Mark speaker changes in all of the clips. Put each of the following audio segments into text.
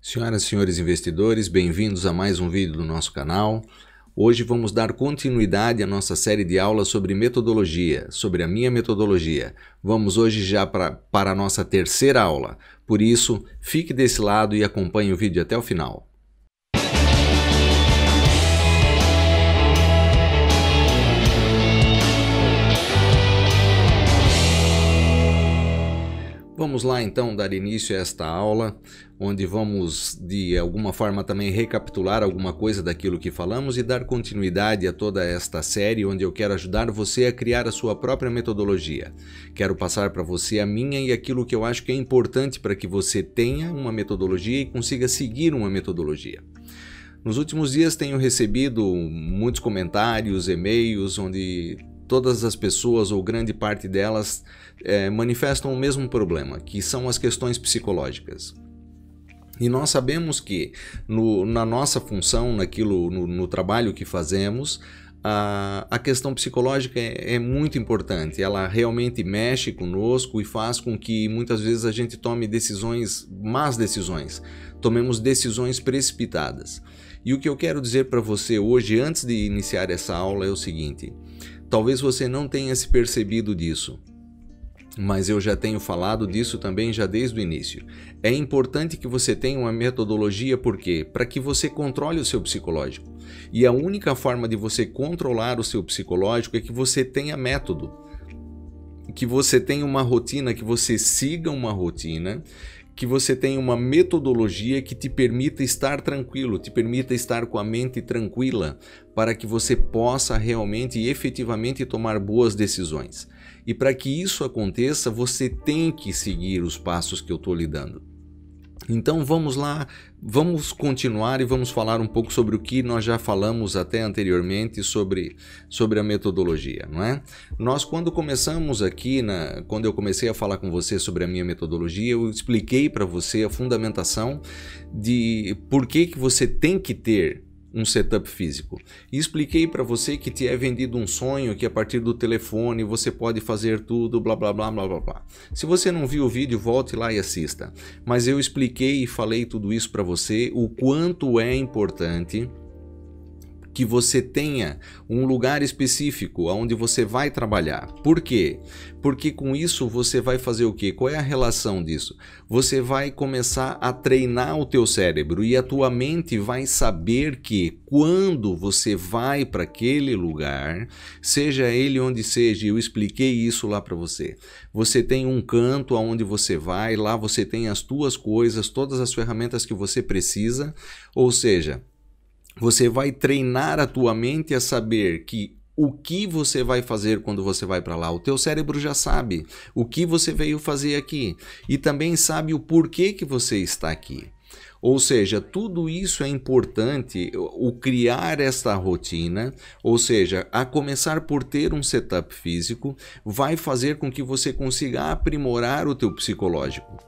Speaker 1: Senhoras e senhores investidores, bem-vindos a mais um vídeo do nosso canal. Hoje vamos dar continuidade à nossa série de aulas sobre metodologia, sobre a minha metodologia. Vamos hoje já para a nossa terceira aula. Por isso, fique desse lado e acompanhe o vídeo até o final. Vamos lá então dar início a esta aula, onde vamos de alguma forma também recapitular alguma coisa daquilo que falamos e dar continuidade a toda esta série, onde eu quero ajudar você a criar a sua própria metodologia. Quero passar para você a minha e aquilo que eu acho que é importante para que você tenha uma metodologia e consiga seguir uma metodologia. Nos últimos dias tenho recebido muitos comentários, e-mails, onde todas as pessoas, ou grande parte delas, manifestam o mesmo problema, que são as questões psicológicas. E nós sabemos que na nossa função, no trabalho que fazemos, a questão psicológica é muito importante. Ela realmente mexe conosco e faz com que muitas vezes a gente tome más decisões, tomemos decisões precipitadas. E o que eu quero dizer para você hoje, antes de iniciar essa aula, é o seguinte: talvez você não tenha se percebido disso, mas eu já tenho falado disso também já desde o início. É importante que você tenha uma metodologia, por quê? Para que você controle o seu psicológico. E a única forma de você controlar o seu psicológico é que você tenha método, que você tenha uma rotina, que você siga uma rotina, que você tenha uma metodologia que te permita estar tranquilo, te permita estar com a mente tranquila, para que você possa realmente e efetivamente tomar boas decisões. E para que isso aconteça, você tem que seguir os passos que eu estou lhe dando. Então vamos lá, vamos continuar e vamos falar um pouco sobre o que nós já falamos até anteriormente sobre a metodologia, não é? Nós, quando começamos aqui, quando eu comecei a falar com você sobre a minha metodologia, eu expliquei para você a fundamentação de por que você tem que ter um setup físico. E expliquei para você que te é vendido um sonho, que a partir do telefone você pode fazer tudo, blá blá blá blá blá blá. Se você não viu o vídeo, volte lá e assista. Mas eu expliquei e falei tudo isso para você, o quanto é importante que você tenha um lugar específico onde você vai trabalhar. Por quê? Porque com isso você vai fazer o quê? Qual é a relação disso? Você vai começar a treinar o teu cérebro e a tua mente vai saber que quando você vai para aquele lugar, seja ele onde seja, eu expliquei isso lá para você. Você tem um canto aonde você vai, lá você tem as tuas coisas, todas as ferramentas que você precisa, ou seja, você vai treinar a tua mente a saber que o que você vai fazer quando você vai para lá. O teu cérebro já sabe o que você veio fazer aqui e também sabe o porquê que você está aqui. Ou seja, tudo isso é importante, o criar esta rotina, ou seja, a começar por ter um setup físico, vai fazer com que você consiga aprimorar o teu psicológico.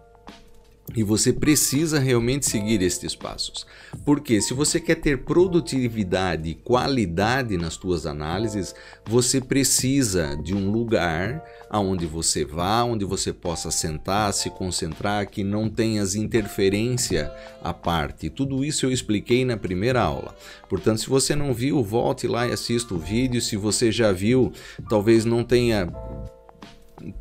Speaker 1: E você precisa realmente seguir estes passos. Porque se você quer ter produtividade e qualidade nas suas análises, você precisa de um lugar aonde você vá, onde você possa sentar, se concentrar, que não tenhas interferência à parte. Tudo isso eu expliquei na primeira aula. Portanto, se você não viu, volte lá e assista o vídeo. Se você já viu, talvez não tenha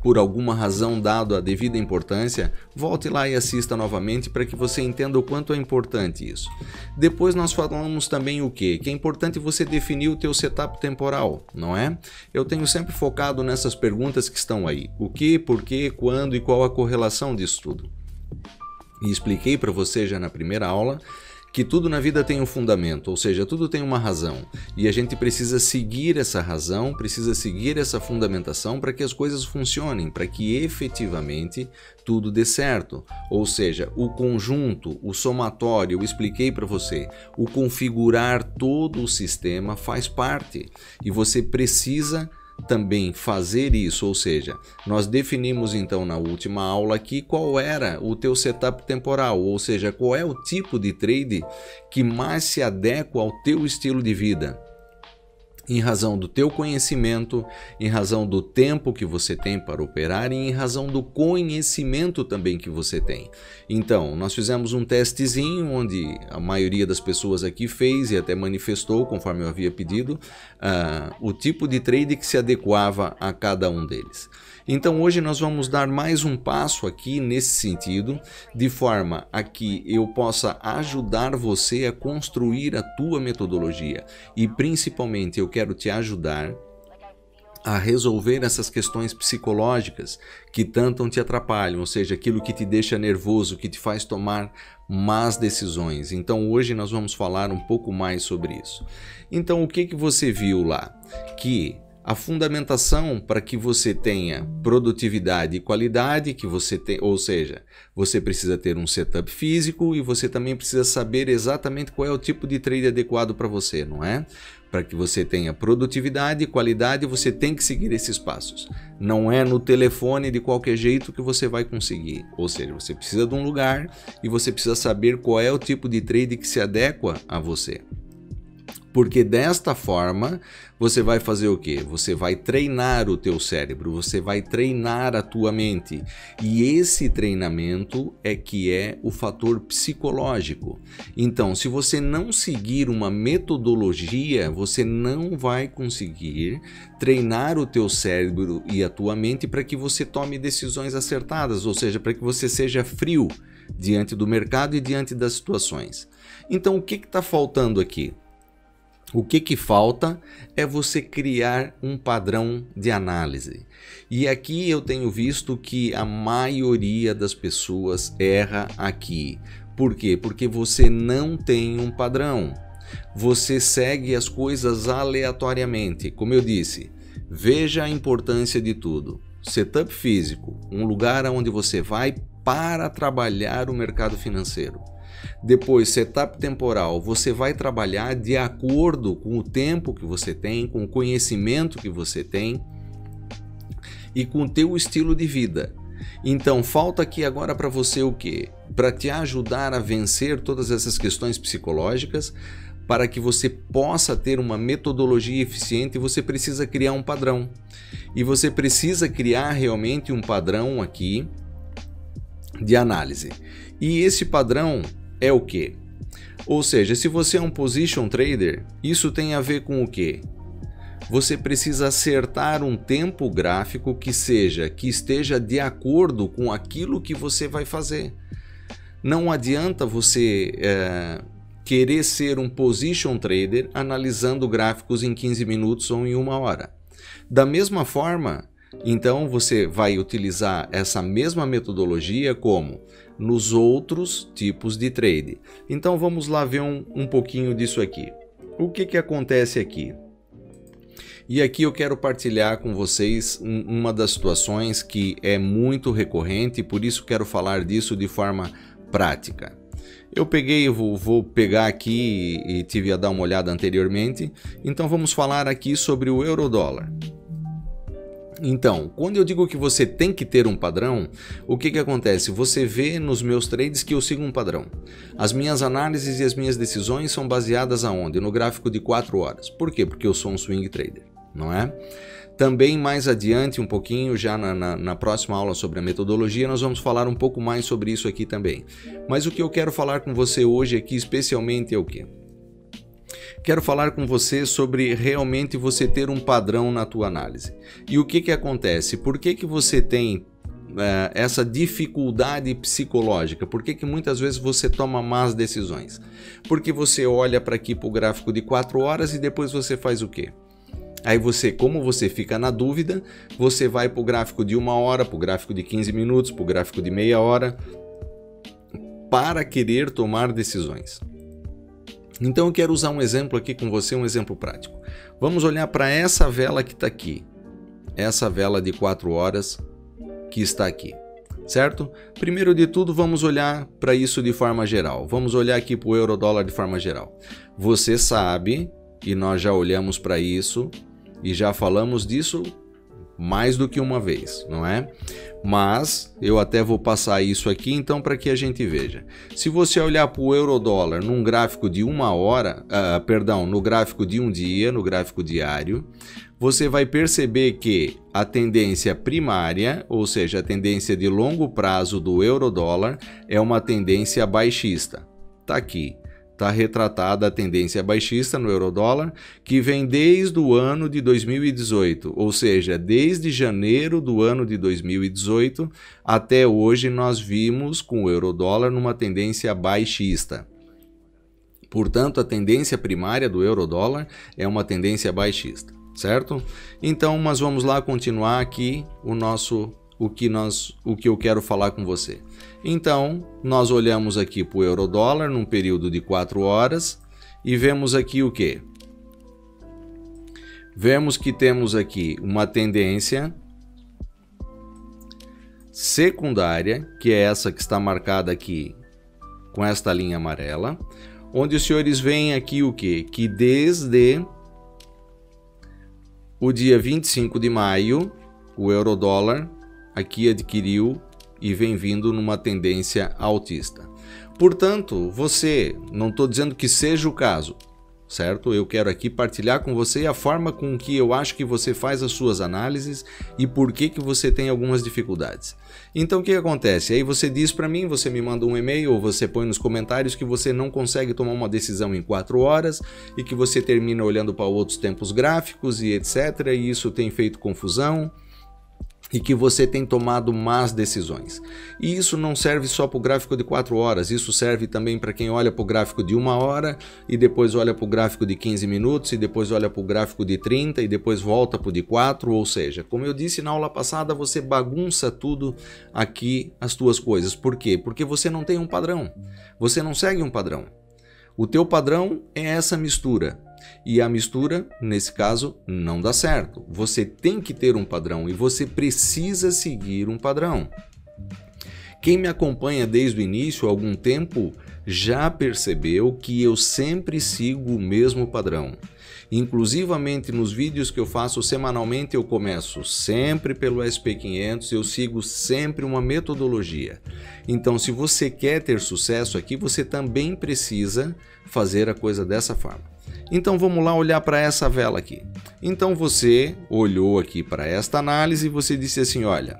Speaker 1: por alguma razão dado a devida importância, volte lá e assista novamente para que você entenda o quanto é importante isso. Depois nós falamos também o quê? Que é importante você definir o teu setup temporal, não é? Eu tenho sempre focado nessas perguntas que estão aí. O que, por quê, quando e qual a correlação disso tudo. E expliquei para você já na primeira aula que tudo na vida tem um fundamento, ou seja, tudo tem uma razão. E a gente precisa seguir essa razão, precisa seguir essa fundamentação para que as coisas funcionem, para que efetivamente tudo dê certo. Ou seja, o conjunto, o somatório, eu expliquei para você, o configurar todo o sistema faz parte. E você precisa também fazer isso, ou seja, nós definimos então na última aula aqui qual era o teu setup temporal, ou seja, qual é o tipo de trade que mais se adequa ao teu estilo de vida. em razão do teu conhecimento, em razão do tempo que você tem para operar e em razão do conhecimento também que você tem. Então, nós fizemos um testezinho onde a maioria das pessoas aqui fez e até manifestou, conforme eu havia pedido, o tipo de trade que se adequava a cada um deles. Então hoje nós vamos dar mais um passo aqui nesse sentido, de forma a que eu possa ajudar você a construir a tua metodologia e principalmente eu quero te ajudar a resolver essas questões psicológicas que tanto te atrapalham, ou seja, aquilo que te deixa nervoso, que te faz tomar más decisões. Então hoje nós vamos falar um pouco mais sobre isso. Então o que você viu lá? Que a fundamentação para que você tenha produtividade e qualidade, que você tem, ou seja, você precisa ter um setup físico e você também precisa saber exatamente qual é o tipo de trade adequado para você, não é? Para que você tenha produtividade e qualidade, você tem que seguir esses passos. Não é no telefone de qualquer jeito que você vai conseguir. Ou seja, você precisa de um lugar e você precisa saber qual é o tipo de trade que se adequa a você. Porque desta forma, você vai fazer o quê? Você vai treinar o teu cérebro, você vai treinar a tua mente. E esse treinamento é que é o fator psicológico. Então, se você não seguir uma metodologia, você não vai conseguir treinar o teu cérebro e a tua mente para que você tome decisões acertadas, ou seja, para que você seja frio diante do mercado e diante das situações. Então, o que está faltando aqui? O que falta é você criar um padrão de análise. E aqui eu tenho visto que a maioria das pessoas erra aqui. Por quê? Porque você não tem um padrão. Você segue as coisas aleatoriamente. Como eu disse, veja a importância de tudo. Setup físico, um lugar onde você vai para trabalhar o mercado financeiro. Depois, setup temporal, você vai trabalhar de acordo com o tempo que você tem, com o conhecimento que você tem e com o teu estilo de vida. Então, falta aqui agora para você o quê? Para te ajudar a vencer todas essas questões psicológicas, para que você possa ter uma metodologia eficiente, você precisa criar um padrão. E você precisa criar realmente um padrão aqui de análise. E esse padrão é o quê? Ou seja, se você é um position trader, isso tem a ver com o quê? Você precisa acertar um tempo gráfico que esteja de acordo com aquilo que você vai fazer. Não adianta você querer ser um position trader analisando gráficos em 15 minutos ou em 1 hora. Da mesma forma, então você vai utilizar essa mesma metodologia como nos outros tipos de trade. Então vamos lá ver um pouquinho disso aqui. O que acontece aqui? E aqui eu quero partilhar com vocês uma das situações que é muito recorrente, por isso quero falar disso de forma prática. Eu vou pegar aqui e tive a dar uma olhada anteriormente, então vamos falar aqui sobre o euro-dólar. Então, quando eu digo que você tem que ter um padrão, o que acontece? Você vê nos meus trades que eu sigo um padrão. As minhas análises e as minhas decisões são baseadas aonde? No gráfico de 4 horas. Por quê? Porque eu sou um swing trader, não é? Também mais adiante um pouquinho, já na próxima aula sobre a metodologia, nós vamos falar um pouco mais sobre isso aqui também. Mas o que eu quero falar com você hoje aqui especialmente é o quê? Quero falar com você sobre realmente você ter um padrão na tua análise. E o que acontece? Por que você tem essa dificuldade psicológica? Por que muitas vezes você toma más decisões? Porque você olha para aqui para o gráfico de 4 horas e depois você faz o quê? Aí como você fica na dúvida, você vai para o gráfico de 1 hora, para o gráfico de 15 minutos, para o gráfico de meia hora, para querer tomar decisões. Então eu quero usar um exemplo aqui com você, um exemplo prático. Vamos olhar para essa vela que está aqui. Essa vela de 4 horas que está aqui, certo? Primeiro de tudo, vamos olhar para isso de forma geral. Vamos olhar aqui para o euro-dólar de forma geral. Você sabe, e nós já olhamos para isso, e já falamos disso mais do que uma vez, não é? Mas eu até vou passar isso aqui então para que a gente veja. Se você olhar para o euro-dólar num gráfico de uma hora, no gráfico de um dia, no gráfico diário, você vai perceber que a tendência primária, ou seja, a tendência de longo prazo do euro-dólar, é uma tendência baixista. Está aqui. Está retratada a tendência baixista no euro-dólar, que vem desde o ano de 2018, ou seja, desde janeiro do ano de 2018 até hoje nós vimos com o euro-dólar numa tendência baixista. Portanto, a tendência primária do euro-dólar é uma tendência baixista, certo? Então, mas vamos lá continuar aqui o que eu quero falar com você. Então, nós olhamos aqui para o euro-dólar num período de 4 horas e vemos aqui o quê? Vemos que temos aqui uma tendência secundária, que é essa que está marcada aqui com esta linha amarela, onde os senhores veem aqui o quê? Que desde o dia 25 de maio, o euro-dólar aqui adquiriu e vem vindo numa tendência altista. Portanto, não estou dizendo que seja o caso, certo? Eu quero aqui partilhar com você a forma com que eu acho que você faz as suas análises e por que você tem algumas dificuldades. Então, o que acontece? Aí você diz para mim, você me manda um e-mail ou você põe nos comentários que você não consegue tomar uma decisão em 4 horas e que você termina olhando para outros tempos gráficos e etc. E isso tem feito confusão. E que você tem tomado más decisões. E isso não serve só para o gráfico de 4 horas, isso serve também para quem olha para o gráfico de 1 hora, e depois olha para o gráfico de 15 minutos, e depois olha para o gráfico de 30, e depois volta para o de 4, ou seja, como eu disse na aula passada, você bagunça tudo aqui, as tuas coisas. Por quê? Porque você não tem um padrão, você não segue um padrão. O teu padrão é essa mistura. E a mistura, nesse caso, não dá certo. Você tem que ter um padrão e você precisa seguir um padrão. Quem me acompanha desde o início, há algum tempo, já percebeu que eu sempre sigo o mesmo padrão. Inclusivamente nos vídeos que eu faço semanalmente, eu começo sempre pelo SP500, eu sigo sempre uma metodologia. Então, se você quer ter sucesso aqui, você também precisa fazer a coisa dessa forma. Então, vamos lá olhar para essa vela aqui. Então, você olhou aqui para esta análise e você disse assim, olha,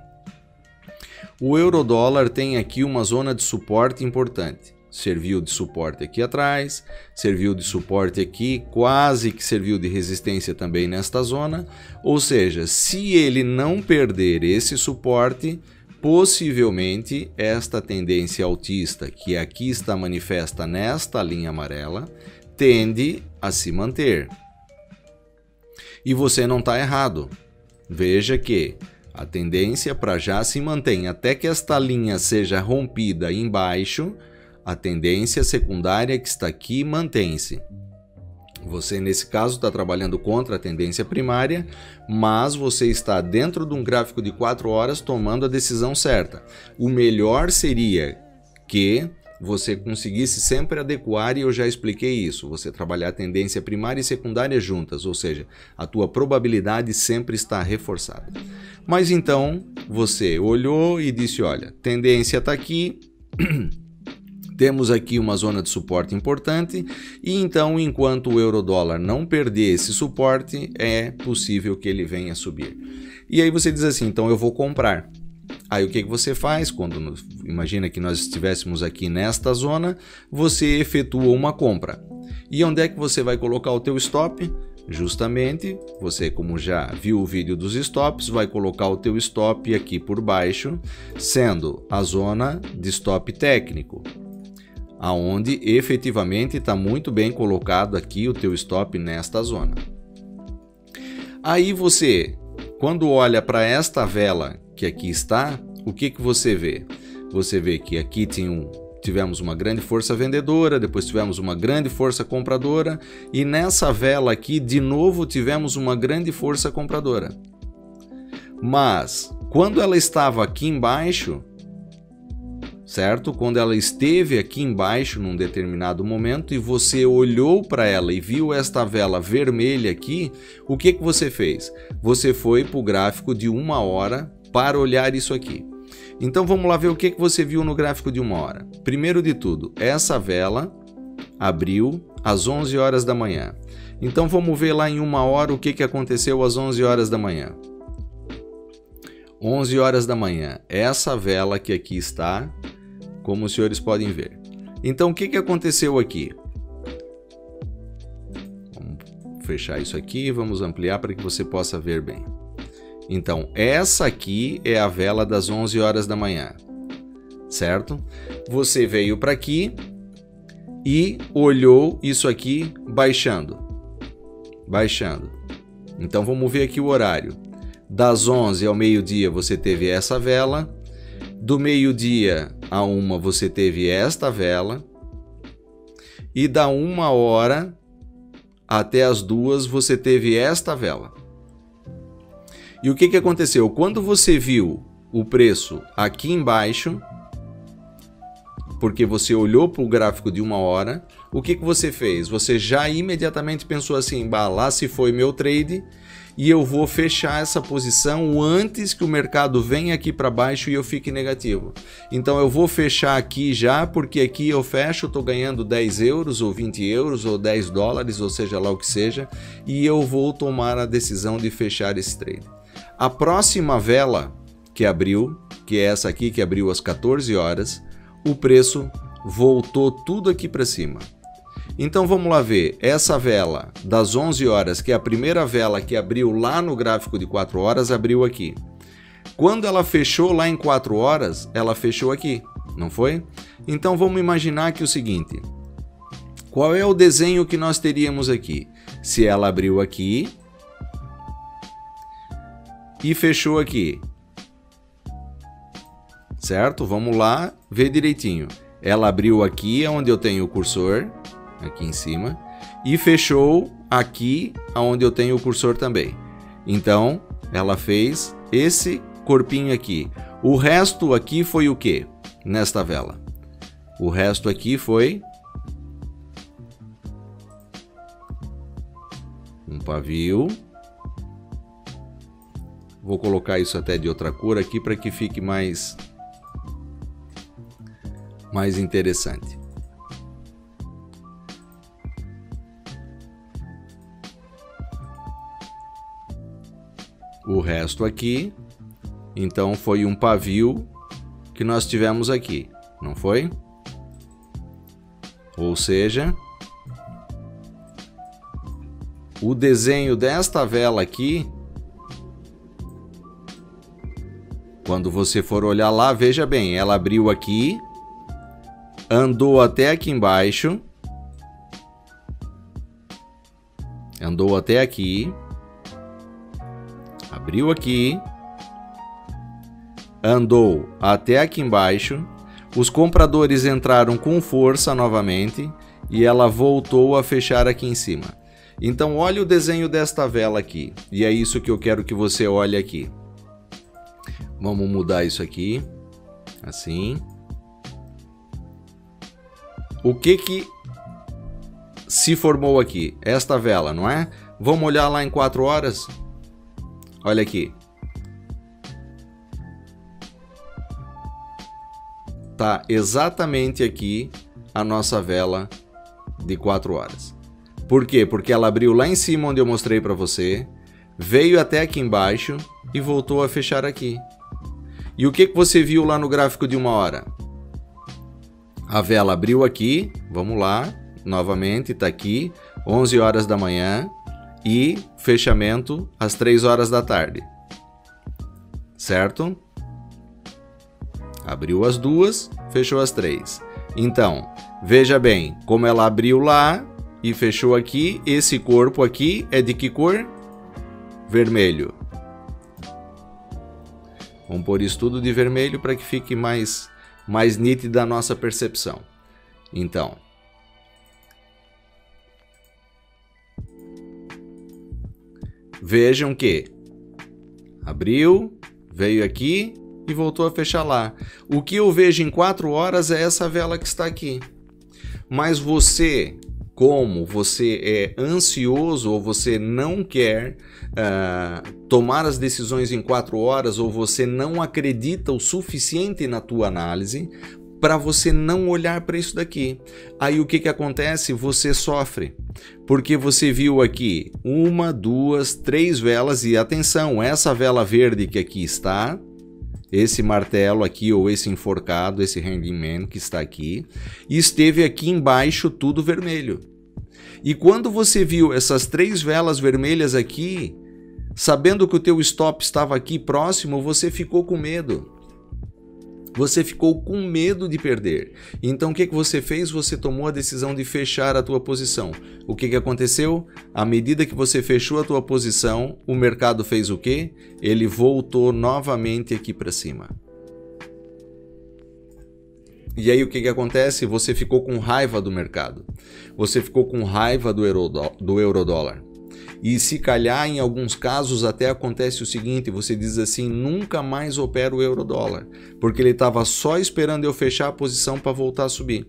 Speaker 1: o euro-dólar tem aqui uma zona de suporte importante. Serviu de suporte aqui atrás, serviu de suporte aqui, quase que serviu de resistência também nesta zona. Ou seja, se ele não perder esse suporte, possivelmente esta tendência altista, que aqui está manifesta nesta linha amarela, tende a se manter. E você não está errado. Veja que a tendência para já se mantém até que esta linha seja rompida embaixo. A tendência secundária que está aqui mantém-se. Você, nesse caso, está trabalhando contra a tendência primária, mas você está dentro de um gráfico de 4 horas tomando a decisão certa. O melhor seria que você conseguisse sempre adequar, e eu já expliquei isso, você trabalhar a tendência primária e secundária juntas, ou seja, a tua probabilidade sempre está reforçada. Mas então, você olhou e disse, olha, tendência está aqui, temos aqui uma zona de suporte importante e então, enquanto o euro-dólar não perder esse suporte, é possível que ele venha subir. E aí você diz assim, então eu vou comprar. Aí o que você faz? Imagina que nós estivéssemos aqui nesta zona, você efetua uma compra. E onde é que você vai colocar o teu stop? Justamente, você, como já viu o vídeo dos stops, vai colocar o teu stop aqui por baixo, sendo a zona de stop técnico, aonde efetivamente está muito bem colocado aqui o teu stop nesta zona. Aí você, quando olha para esta vela que aqui está, o que você vê? Você vê que aqui tivemos uma grande força vendedora, depois tivemos uma grande força compradora e nessa vela aqui de novo tivemos uma grande força compradora. Mas quando ela estava aqui embaixo, certo? Quando ela esteve aqui embaixo num determinado momento e você olhou para ela e viu esta vela vermelha aqui, o que que você fez? Você foi para o gráfico de 1 hora para olhar isso aqui. Então vamos lá ver o que que você viu no gráfico de 1 hora. Primeiro de tudo, essa vela abriu às 11 horas da manhã. Então vamos ver lá em 1 hora o que que aconteceu às 11 horas da manhã. 11 horas da manhã, essa vela que aqui está, como os senhores podem ver. Então o que que aconteceu aqui? Vamos fechar isso aqui e vamos ampliar para que você possa ver bem. Então essa aqui é a vela das 11 horas da manhã, certo? Você veio para aqui e olhou isso aqui baixando. Então vamos ver aqui o horário. Das 11 ao meio-dia você teve essa vela. Do meio-dia a 1 você teve esta vela. E da 1 hora até as 2 você teve esta vela. E o que que aconteceu? Quando você viu o preço aqui embaixo, porque você olhou para o gráfico de 1 hora, o que que você fez? Você já imediatamente pensou assim, bah, lá se foi meu trade e eu vou fechar essa posição antes que o mercado venha aqui para baixo e eu fique negativo. Então eu vou fechar aqui já, porque aqui eu fecho, estou ganhando 10 euros ou 20 euros ou 10 dólares, ou seja lá o que seja, e eu vou tomar a decisão de fechar esse trade. A próxima vela que abriu, que é essa aqui que abriu às 14 horas, o preço voltou tudo aqui para cima. Então vamos lá ver, essa vela das 11 horas, que é a primeira vela que abriu lá no gráfico de 4 horas, abriu aqui. Quando ela fechou lá em 4 horas, ela fechou aqui, não foi? Então vamos imaginar que o seguinte, qual é o desenho que nós teríamos aqui? Se ela abriu aqui e fechou aqui, certo? Vamos lá ver direitinho. Ela abriu aqui, onde eu tenho o cursor, aqui em cima, e fechou aqui, onde eu tenho o cursor também. Então, ela fez esse corpinho aqui. O resto aqui foi o quê? Nesta vela. O resto aqui foi um pavio. Vou colocar isso até de outra cor aqui para que fique mais interessante. O resto aqui, então foi um pavio que nós tivemos aqui, não foi? Ou seja, o desenho desta vela aqui, quando você for olhar lá, veja bem, ela abriu aqui, andou até aqui embaixo, andou até aqui, abriu aqui, andou até aqui embaixo, os compradores entraram com força novamente e ela voltou a fechar aqui em cima. Então olha o desenho desta vela aqui, e é isso que eu quero que você olhe aqui. Vamos mudar isso aqui, assim. O que que se formou aqui? Esta vela, não é? Vamos olhar lá em 4 horas? Olha aqui. Tá exatamente aqui a nossa vela de 4 horas. Por quê? Porque ela abriu lá em cima onde eu mostrei para você, veio até aqui embaixo e voltou a fechar aqui. E o que que você viu lá no gráfico de 1 hora? A vela abriu aqui, vamos lá, novamente, está aqui, 11 horas da manhã e fechamento às 3 horas da tarde, certo? Abriu às 2, fechou às 3. Então, veja bem, como ela abriu lá e fechou aqui, esse corpo aqui é de que cor? Vermelho. Vamos pôr isso tudo de vermelho para que fique mais nítida a nossa percepção. Então, vejam que abriu, veio aqui e voltou a fechar lá. O que eu vejo em 4 horas é essa vela que está aqui. Mas você, como você é ansioso ou você não quer tomar as decisões em 4 horas ou você não acredita o suficiente na tua análise para você não olhar para isso daqui. Aí o que acontece? Você sofre, porque você viu aqui 1, 2, 3 velas e atenção, essa vela verde que aqui está, esse martelo aqui ou esse enforcado, esse hangman que está aqui, e esteve aqui embaixo tudo vermelho. E quando você viu essas 3 velas vermelhas aqui, sabendo que o teu stop estava aqui próximo, você ficou com medo. Você ficou com medo de perder. Então o que você fez? Você tomou a decisão de fechar a tua posição. O que aconteceu? À medida que você fechou a tua posição, o mercado fez o quê? Ele voltou novamente aqui para cima. E aí o que acontece? Você ficou com raiva do mercado. Você ficou com raiva do euro-dólar. E se calhar, em alguns casos, até acontece o seguinte, você diz assim, nunca mais opero o euro-dólar, porque ele estava só esperando eu fechar a posição para voltar a subir.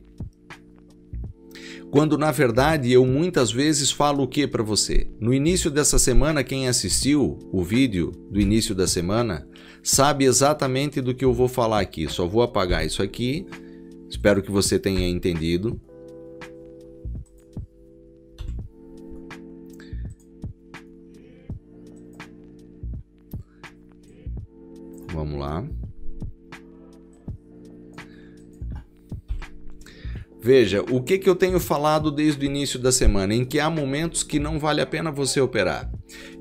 Speaker 1: Quando, na verdade, eu muitas vezes falo o que para você? No início dessa semana, quem assistiu o vídeo do início da semana, sabe exatamente do que eu vou falar aqui. Só vou apagar isso aqui, espero que você tenha entendido. Vamos lá. Veja, o que eu tenho falado desde o início da semana, em que há momentos que não vale a pena você operar.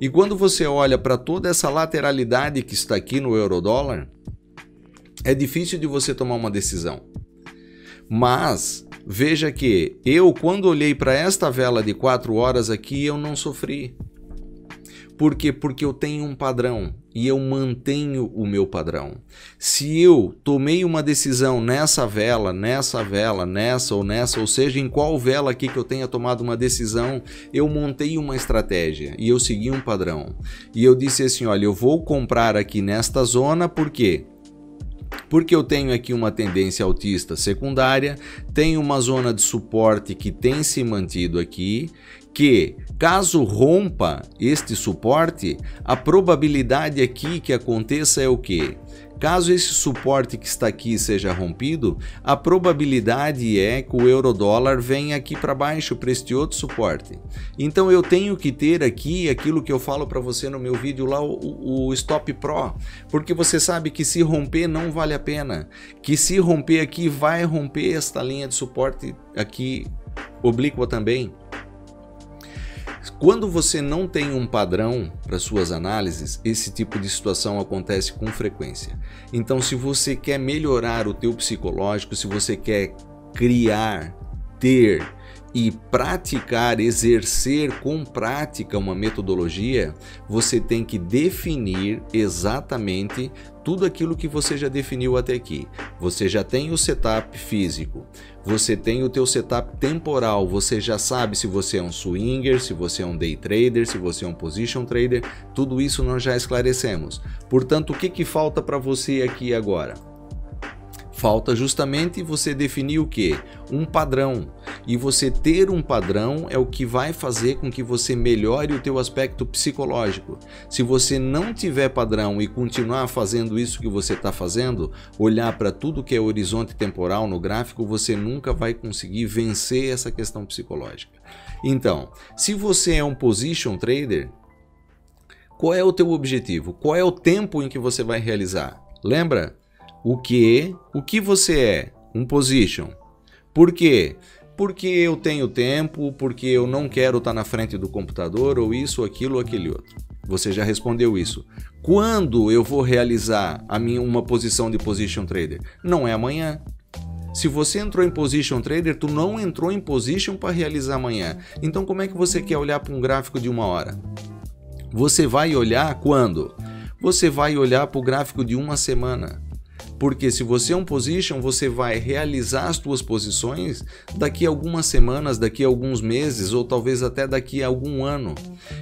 Speaker 1: E quando você olha para toda essa lateralidade que está aqui no euro-dólar, é difícil de você tomar uma decisão. Mas veja que eu, quando olhei para esta vela de 4 horas aqui, eu não sofri. Por quê? Porque eu tenho um padrão e eu mantenho o meu padrão. Se eu tomei uma decisão nessa vela, nessa, ou seja, em qual vela aqui que eu tenha tomado uma decisão, eu montei uma estratégia e eu segui um padrão. E eu disse assim, olha, eu vou comprar aqui nesta zona, por quê? Porque eu tenho aqui uma tendência altista secundária, tenho uma zona de suporte que tem se mantido aqui, que caso rompa este suporte, a probabilidade aqui que aconteça é o quê? Caso esse suporte que está aqui seja rompido, a probabilidade é que o euro-dólar venha aqui para baixo para este outro suporte. Então eu tenho que ter aqui aquilo que eu falo para você no meu vídeo lá, o Stop Pro, porque você sabe que se romper não vale a pena, que se romper aqui vai romper esta linha de suporte aqui oblíqua também. Quando você não tem um padrão para suas análises, esse tipo de situação acontece com frequência. Então, se você quer melhorar o teu psicológico, se você quer criar, ter e praticar, exercer com prática uma metodologia, você tem que definir exatamente tudo aquilo que você já definiu até aqui. Você já tem o setup físico, você tem o teu setup temporal, você já sabe se você é um swinger, se você é um day trader, se você é um position trader, tudo isso nós já esclarecemos. Portanto, o que falta para você aqui agora? Falta justamente você definir o quê? Um padrão. E você ter um padrão é o que vai fazer com que você melhore o teu aspecto psicológico. Se você não tiver padrão e continuar fazendo isso que você está fazendo, olhar para tudo que é horizonte temporal no gráfico, você nunca vai conseguir vencer essa questão psicológica. Então, se você é um position trader, qual é o teu objetivo? Qual é o tempo em que você vai realizar? Lembra? O que você é? Um position. Por quê? Porque eu tenho tempo, porque eu não quero estar na frente do computador, ou isso, aquilo, ou aquele outro. Você já respondeu isso. Quando eu vou realizar uma posição de position trader? Não é amanhã. Se você entrou em position trader, tu não entrou em position para realizar amanhã. Então como é que você quer olhar para um gráfico de 1 hora? Você vai olhar quando? Você vai olhar para o gráfico de 1 semana. Porque se você é um position, você vai realizar as suas posições daqui a algumas semanas, daqui a alguns meses ou talvez até daqui a algum ano.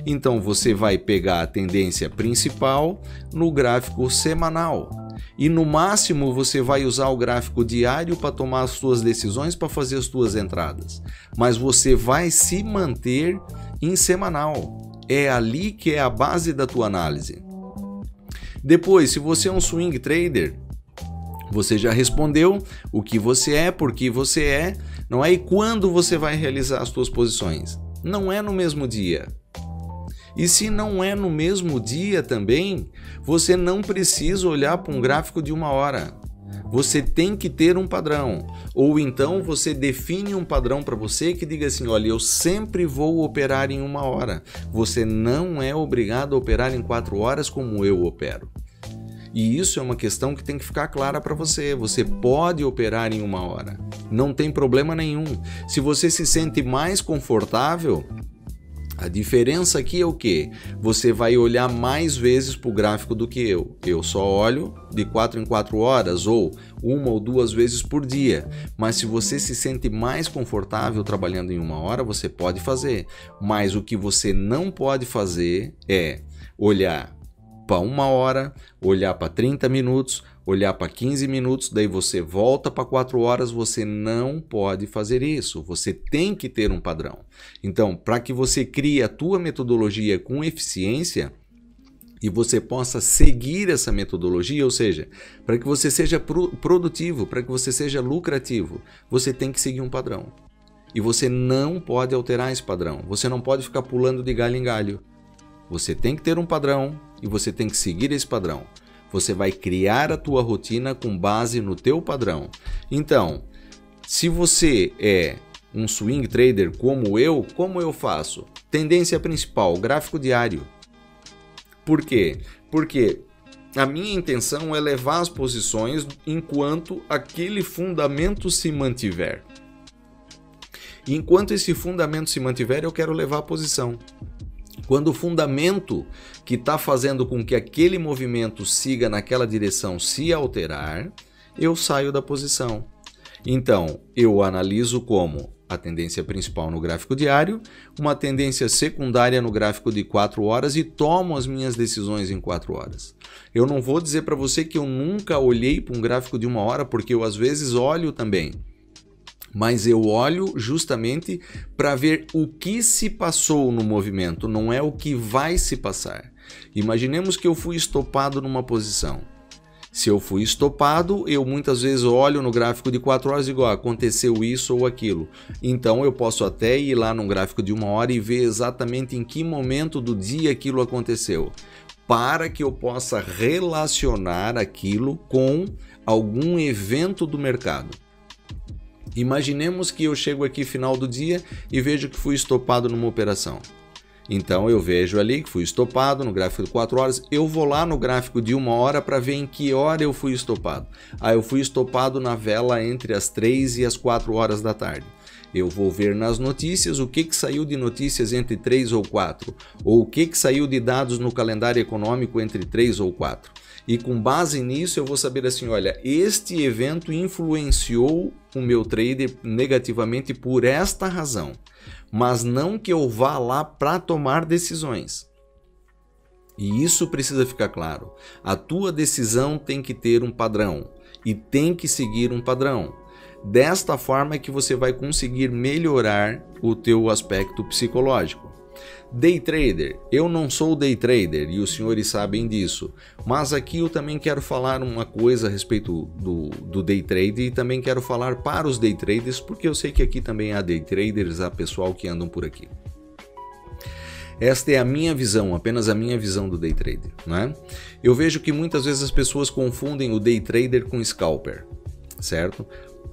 Speaker 1: Então você vai pegar a tendência principal no gráfico semanal. E no máximo você vai usar o gráfico diário para tomar as suas decisões, para fazer as suas entradas. Mas você vai se manter em semanal. É ali que é a base da tua análise. Depois, se você é um swing trader, você já respondeu o que você é, por que você é, não é? E quando você vai realizar as suas posições? Não é no mesmo dia. E se não é no mesmo dia também, você não precisa olhar para um gráfico de 1 hora. Você tem que ter um padrão. Ou então você define um padrão para você que diga assim, olha, eu sempre vou operar em 1 hora. Você não é obrigado a operar em 4 horas como eu opero. E isso é uma questão que tem que ficar clara para você. Você pode operar em 1 hora. Não tem problema nenhum. Se você se sente mais confortável, a diferença aqui é o quê? Você vai olhar mais vezes para o gráfico do que eu. Eu só olho de 4 em 4 horas ou 1 ou 2 vezes por dia. Mas se você se sente mais confortável trabalhando em 1 hora, você pode fazer. Mas o que você não pode fazer é olhar para 1 hora, olhar para 30 minutos, olhar para 15 minutos, daí você volta para 4 horas, você não pode fazer isso. Você tem que ter um padrão. Então, para que você crie a tua metodologia com eficiência e você possa seguir essa metodologia, ou seja, para que você seja produtivo, para que você seja lucrativo, você tem que seguir um padrão. E você não pode alterar esse padrão. Você não pode ficar pulando de galho em galho. Você tem que ter um padrão e você tem que seguir esse padrão. Você vai criar a tua rotina com base no teu padrão. Então, se você é um swing trader como eu faço? Tendência principal, gráfico diário. Por quê? Porque a minha intenção é levar as posições enquanto aquele fundamento se mantiver. Enquanto esse fundamento se mantiver, eu quero levar a posição. Quando o fundamento que está fazendo com que aquele movimento siga naquela direção se alterar, eu saio da posição. Então, eu analiso como a tendência principal no gráfico diário, uma tendência secundária no gráfico de 4 horas e tomo as minhas decisões em 4 horas. Eu não vou dizer para você que eu nunca olhei para um gráfico de 1 hora, porque eu às vezes olho também. Mas eu olho justamente para ver o que se passou no movimento, não é o que vai se passar. Imaginemos que eu fui estopado numa posição. Se eu fui estopado, eu muitas vezes olho no gráfico de 4 horas e digo, aconteceu isso ou aquilo. Então eu posso até ir lá num gráfico de 1 hora e ver exatamente em que momento do dia aquilo aconteceu, para que eu possa relacionar aquilo com algum evento do mercado. Imaginemos que eu chego aqui final do dia e vejo que fui estopado numa operação. Então eu vejo ali que fui estopado no gráfico de 4 horas, eu vou lá no gráfico de 1 hora para ver em que hora eu fui estopado. Eu fui estopado na vela entre as 3 e as 4 horas da tarde. Eu vou ver nas notícias o que saiu de notícias entre 3 ou 4, ou o que saiu de dados no calendário econômico entre 3 ou 4. E com base nisso eu vou saber assim, olha, este evento influenciou o meu trader negativamente por esta razão. Mas não que eu vá lá para tomar decisões. E isso precisa ficar claro. A tua decisão tem que ter um padrão e tem que seguir um padrão. Desta forma é que você vai conseguir melhorar o teu aspecto psicológico. Day trader, eu não sou day trader e os senhores sabem disso, mas aqui eu também quero falar uma coisa a respeito do day trade e também quero falar para os day traders, porque eu sei que aqui também há day traders, há pessoal que andam por aqui. Esta é a minha visão, apenas a minha visão do day trader, né? Eu vejo que muitas vezes as pessoas confundem o day trader com scalper, certo?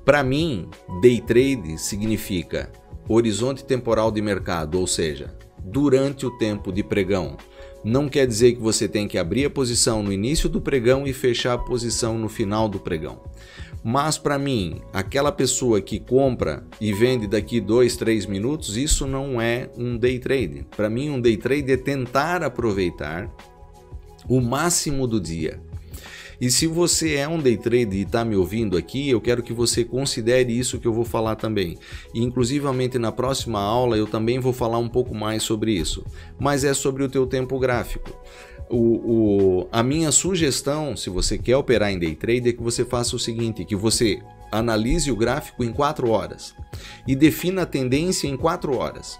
Speaker 1: Para mim, day trade significa horizonte temporal de mercado, ou seja, durante o tempo de pregão. Não quer dizer que você tem que abrir a posição no início do pregão e fechar a posição no final do pregão. Mas para mim, aquela pessoa que compra e vende daqui 2, 3 minutos, isso não é um day trade. Para mim, um day trade é tentar aproveitar o máximo do dia. E se você é um day trader e está me ouvindo aqui, eu quero que você considere isso que eu vou falar também. E inclusivamente na próxima aula eu também vou falar um pouco mais sobre isso. Mas é sobre o teu tempo gráfico. A minha sugestão, se você quer operar em day trade, é que você faça o seguinte, que você analise o gráfico em 4 horas e defina a tendência em 4 horas.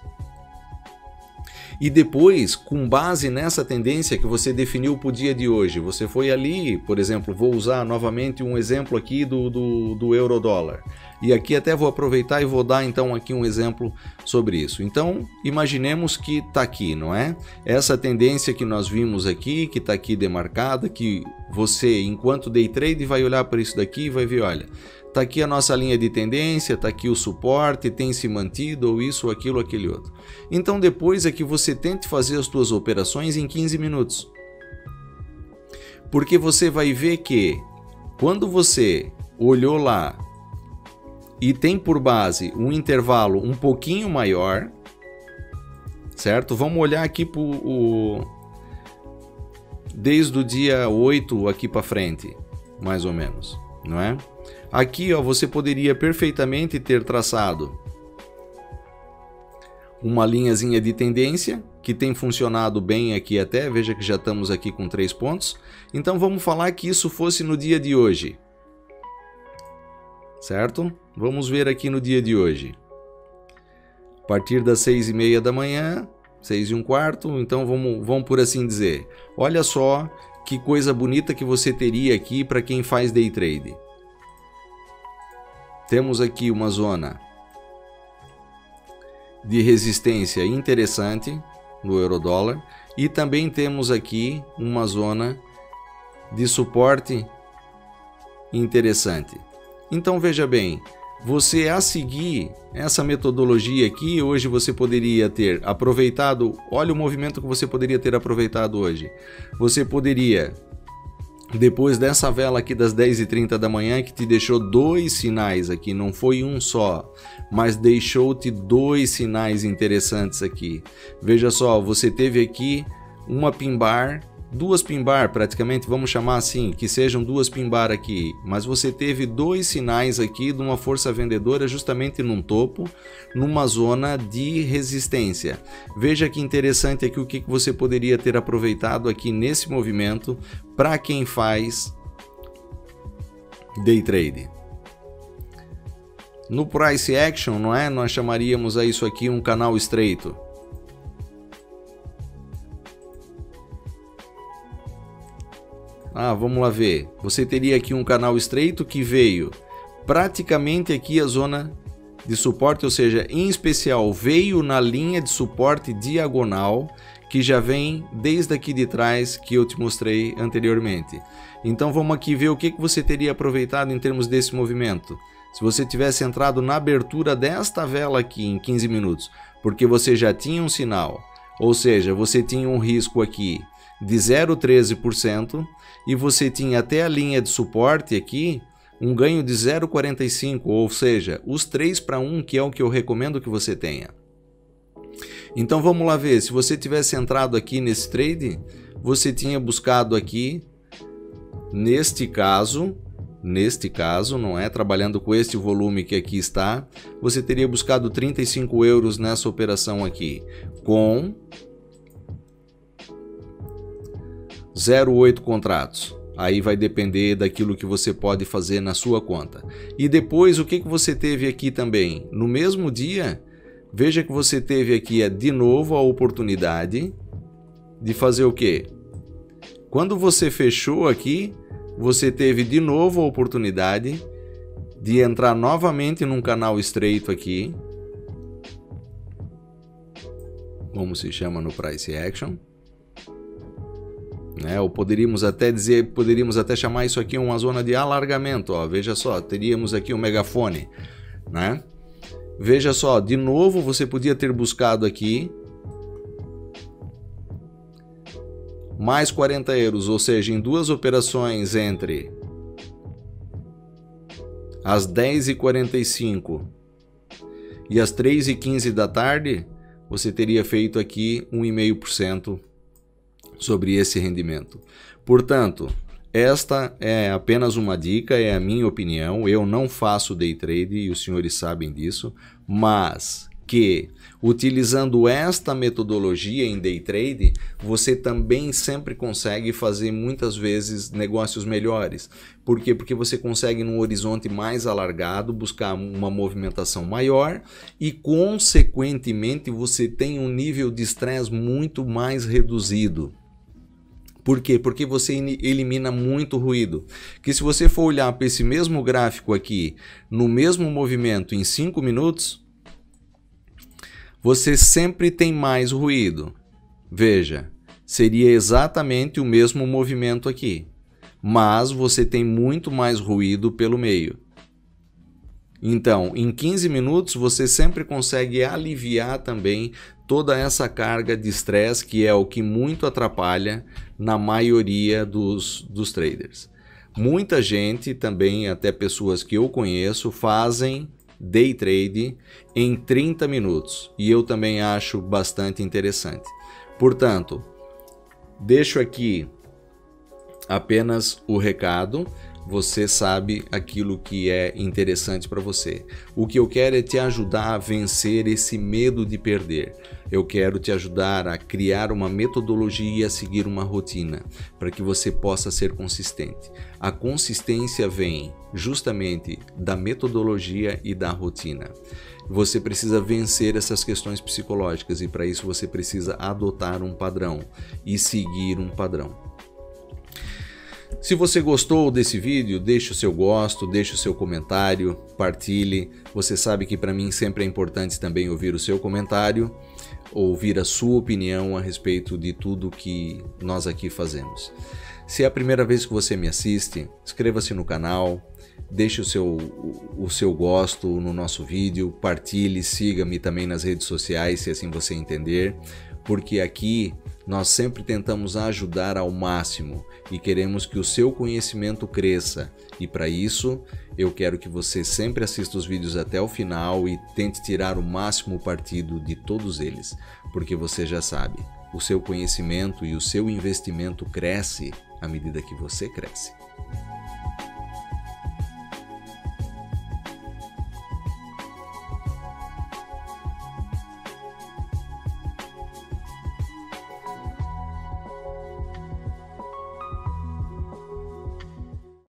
Speaker 1: E depois, com base nessa tendência que você definiu para o dia de hoje, você foi ali, por exemplo, vou usar novamente um exemplo aqui do euro-dólar. E aqui até vou aproveitar e vou dar então aqui um exemplo sobre isso. Então, imaginemos que está aqui, não é? Essa tendência que nós vimos aqui, que está aqui demarcada, que você, enquanto day trade, vai olhar para isso daqui e vai ver, olha, está aqui a nossa linha de tendência, está aqui o suporte, tem se mantido, ou isso, ou aquilo, aquele outro. Então depois é que você tente fazer as suas operações em 15 minutos. Porque você vai ver que quando você olhou lá e tem por base um intervalo um pouquinho maior, certo? Vamos olhar aqui desde o dia 8 aqui para frente, mais ou menos, não é? Aqui, ó, você poderia perfeitamente ter traçado uma linhazinha de tendência que tem funcionado bem aqui até, veja que já estamos aqui com 3 pontos. Então vamos falar que isso fosse no dia de hoje, certo? Vamos ver aqui no dia de hoje. A partir das 6h30 da manhã, 6h15, então vamos por assim dizer. Olha só que coisa bonita que você teria aqui para quem faz day trade. Temos aqui uma zona de resistência interessante no euro-dólar e também temos aqui uma zona de suporte interessante. Então veja bem, você a seguir essa metodologia aqui, hoje você poderia ter aproveitado, olha o movimento que você poderia ter aproveitado hoje. Você poderia, depois dessa vela aqui das 10h30 da manhã, que te deixou 2 sinais aqui, não foi um só, mas deixou-te 2 sinais interessantes aqui. Veja só, você teve aqui uma pin-bar, 2 pin-bar praticamente, vamos chamar assim, que sejam 2 pin-bar aqui, mas você teve 2 sinais aqui de uma força vendedora justamente num topo, numa zona de resistência. Veja que interessante aqui o que você poderia ter aproveitado aqui nesse movimento para quem faz day trade. No price action, não é? Nós chamaríamos a isso aqui um canal estreito. Vamos lá ver. Você teria aqui um canal estreito que veio praticamente aqui a zona de suporte, ou seja, em especial veio na linha de suporte diagonal que já vem desde aqui de trás que eu te mostrei anteriormente. Então vamos aqui ver o que você teria aproveitado em termos desse movimento. Se você tivesse entrado na abertura desta vela aqui em 15 minutos, porque você já tinha um sinal, ou seja, você tinha um risco aqui de 0,13% e você tinha até a linha de suporte aqui um ganho de 0,45, ou seja, os 3-1, que é o que eu recomendo que você tenha. Então vamos lá ver, se você tivesse entrado aqui nesse trade, você tinha buscado aqui, neste caso, não é? Trabalhando com este volume que aqui está, você teria buscado 35 euros nessa operação aqui, com 0,8 contratos. Aí vai depender daquilo que você pode fazer na sua conta. E depois, o que você teve aqui também? No mesmo dia, veja que você teve aqui de novo a oportunidade de fazer o quê? Quando você fechou aqui, você teve de novo a oportunidade de entrar novamente num canal estreito aqui. Como se chama no price action. Ou poderíamos até chamar isso aqui uma zona de alargamento, ó. Veja só, teríamos aqui um megafone, né? Veja só, de novo você podia ter buscado aqui mais 40 euros, ou seja, em 2 operações entre as 10h45 e as 3h15 da tarde, você teria feito aqui 1,5% sobre esse rendimento. Portanto, esta é apenas uma dica, é a minha opinião. Eu não faço day trade e os senhores sabem disso, mas que, utilizando esta metodologia em day trade, você também sempre consegue fazer muitas vezes negócios melhores. Por quê? Porque você consegue num horizonte mais alargado buscar uma movimentação maior e, consequentemente, você tem um nível de estresse muito mais reduzido. Por quê? Porque você elimina muito ruído. Que se você for olhar para esse mesmo gráfico aqui, no mesmo movimento em 5 minutos, você sempre tem mais ruído. Veja, seria exatamente o mesmo movimento aqui, mas você tem muito mais ruído pelo meio. Então, em 15 minutos, você sempre consegue aliviar também toda essa carga de estresse, que é o que muito atrapalha na maioria dos traders. Muita gente, também até pessoas que eu conheço, fazem day trade em 30 minutos e eu também acho bastante interessante. Portanto, deixo aqui apenas o recado. Você sabe aquilo que é interessante para você. O que eu quero é te ajudar a vencer esse medo de perder. Eu quero te ajudar a criar uma metodologia e a seguir uma rotina para que você possa ser consistente. A consistência vem justamente da metodologia e da rotina. Você precisa vencer essas questões psicológicas e para isso você precisa adotar um padrão e seguir um padrão. Se você gostou desse vídeo, deixe o seu gosto, deixe o seu comentário, partilhe. Você sabe que para mim sempre é importante também ouvir o seu comentário, ouvir a sua opinião a respeito de tudo que nós aqui fazemos. Se é a primeira vez que você me assiste, inscreva-se no canal, deixe o seu gosto no nosso vídeo, partilhe, siga-me também nas redes sociais, se assim você entender, porque aqui nós sempre tentamos ajudar ao máximo e queremos que o seu conhecimento cresça. E para isso, eu quero que você sempre assista os vídeos até o final e tente tirar o máximo partido de todos eles, porque você já sabe, o seu conhecimento e o seu investimento cresce à medida que você cresce.